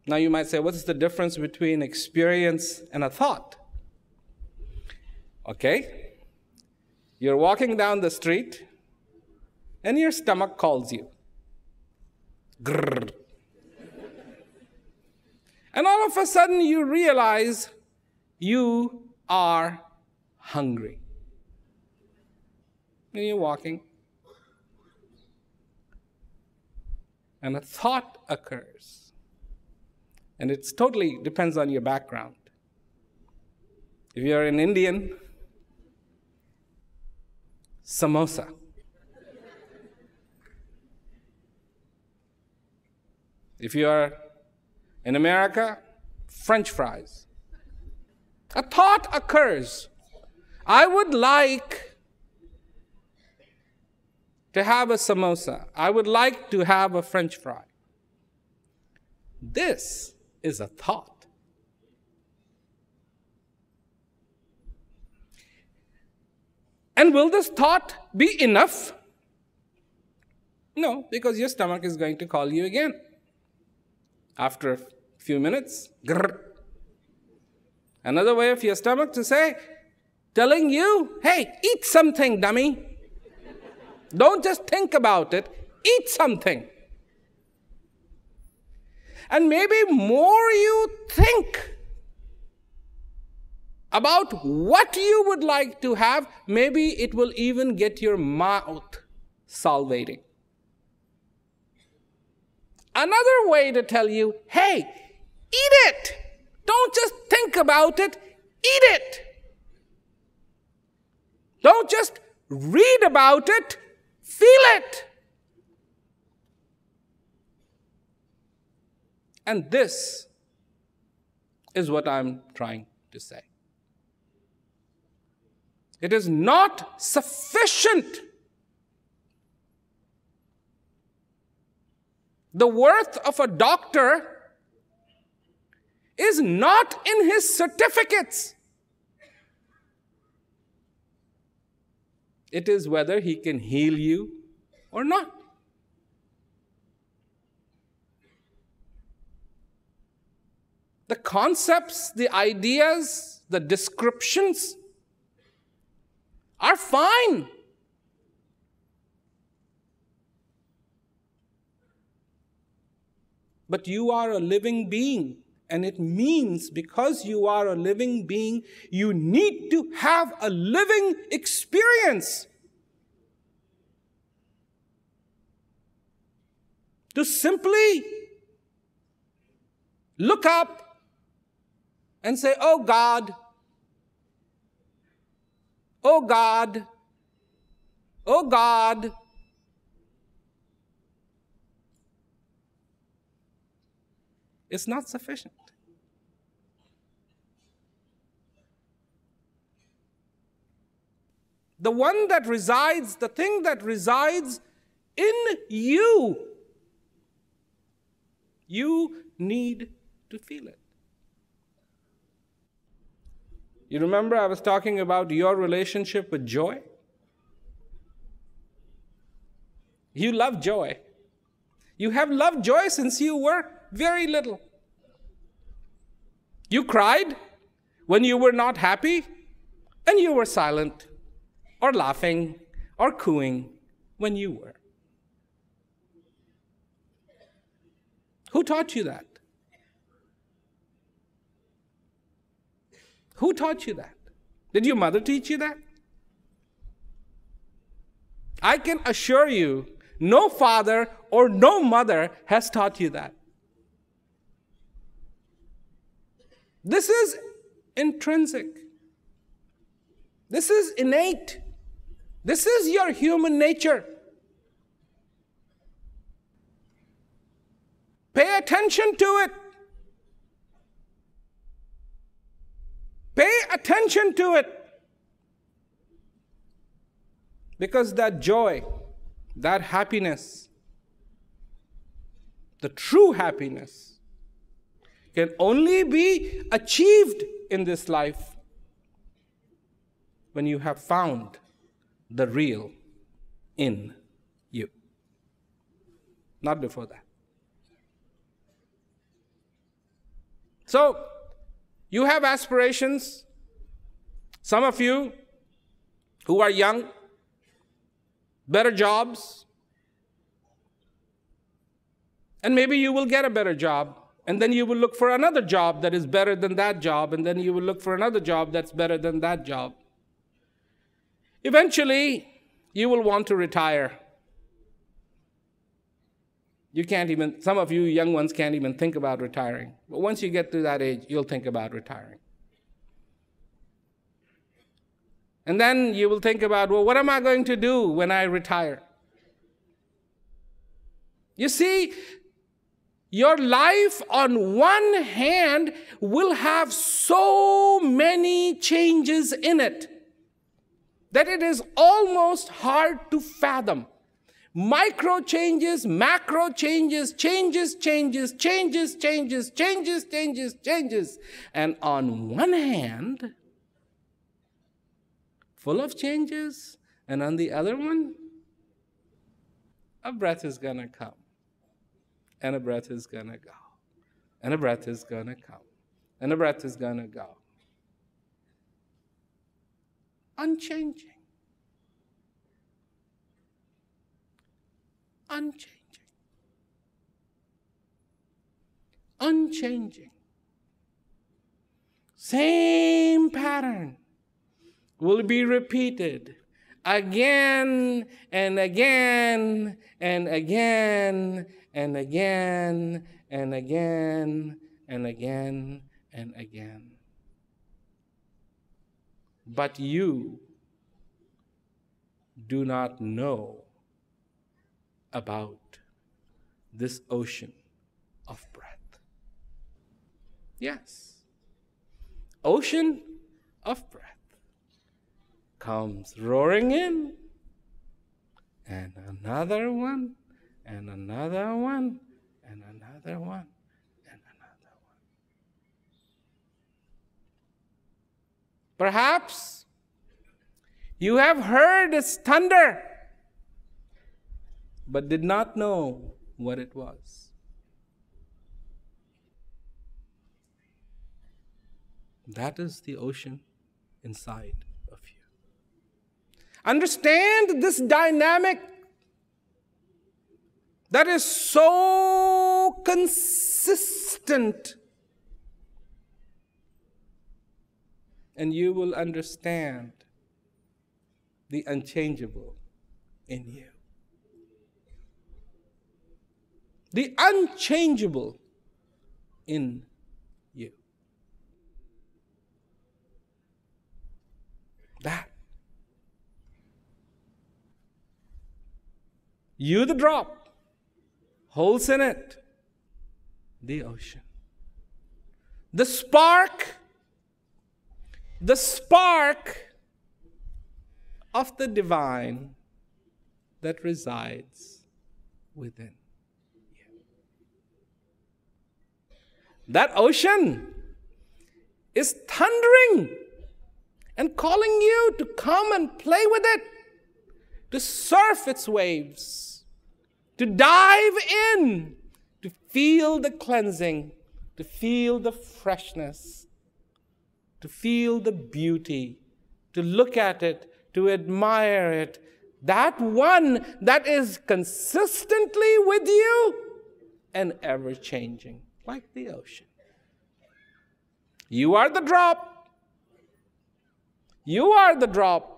Now you might say, what's the difference between experience and a thought? Okay, you're walking down the street and your stomach calls you. Grrr. And all of a sudden you realize you are hungry. And you're walking. And a thought occurs. And it totally depends on your background. If you're an Indian, samosa. If you are in America, French fries. A thought occurs. I would like to have a samosa. I would like to have a French fry. This is a thought. And will this thought be enough? No, because your stomach is going to call you again. After a few minutes, grrr. Another way of your stomach to say, telling you, hey, eat something, dummy. Don't just think about it, eat something. And maybe more you think about what you would like to have, maybe it will even get your mouth salivating. Another way to tell you, hey, eat it. Don't just think about it, eat it. Don't just read about it, feel it. And this is what I'm trying to say. It is not sufficient. The worth of a doctor is not in his certificates. It is whether he can heal you or not. The concepts, the ideas, the descriptions are fine. But you are a living being. And it means because you are a living being, you need to have a living experience. To simply look up and say, oh God, oh God, oh God. It's not sufficient. The one that resides, the thing that resides in you, you need to feel it. You remember I was talking about your relationship with joy? You love joy. You have loved joy since you were very little. You cried when you were not happy, and you were silent or laughing or cooing when you were. Who taught you that? Who taught you that? Did your mother teach you that? I can assure you, no father or no mother has taught you that. This is intrinsic. This is innate. This is your human nature. Pay attention to it. Pay attention to it. Because that joy, that happiness, the true happiness, can only be achieved in this life when you have found the real in you. Not before that. So, you have aspirations. Some of you who are young, better jobs. And maybe you will get a better job. And then you will look for another job that is better than that job. And then you will look for another job that's better than that job. Eventually, you will want to retire. Some of you young ones can't even think about retiring. But once you get to that age, you'll think about retiring. And then you will think about, well, what am I going to do when I retire? You see, your life on one hand will have so many changes in it that it is almost hard to fathom. Micro changes, macro changes, changes. And on one hand, full of changes, and on the other one, a breath is going to come, and a breath is going to go, and a breath is going to come, and a breath is going to go. Unchanging. Unchanging. Unchanging. Same pattern will be repeated again and again and again and again and again and again and again. But you do not know about this ocean of breath. Yes, ocean of breath comes roaring in, and another one, and another one, and another one, and another one. Perhaps you have heard its thunder, but did not know what it was. That is the ocean inside of you. Understand this dynamic that is so consistent, and you will understand the unchangeable in you. The unchangeable in you. That. You the drop, holes in it, the ocean. The spark of the divine that resides within. That ocean is thundering and calling you to come and play with it, to surf its waves, to dive in, to feel the cleansing, to feel the freshness, to feel the beauty, to look at it, to admire it. That one that is consistently with you and ever changing. Like the ocean. You are the drop. You are the drop.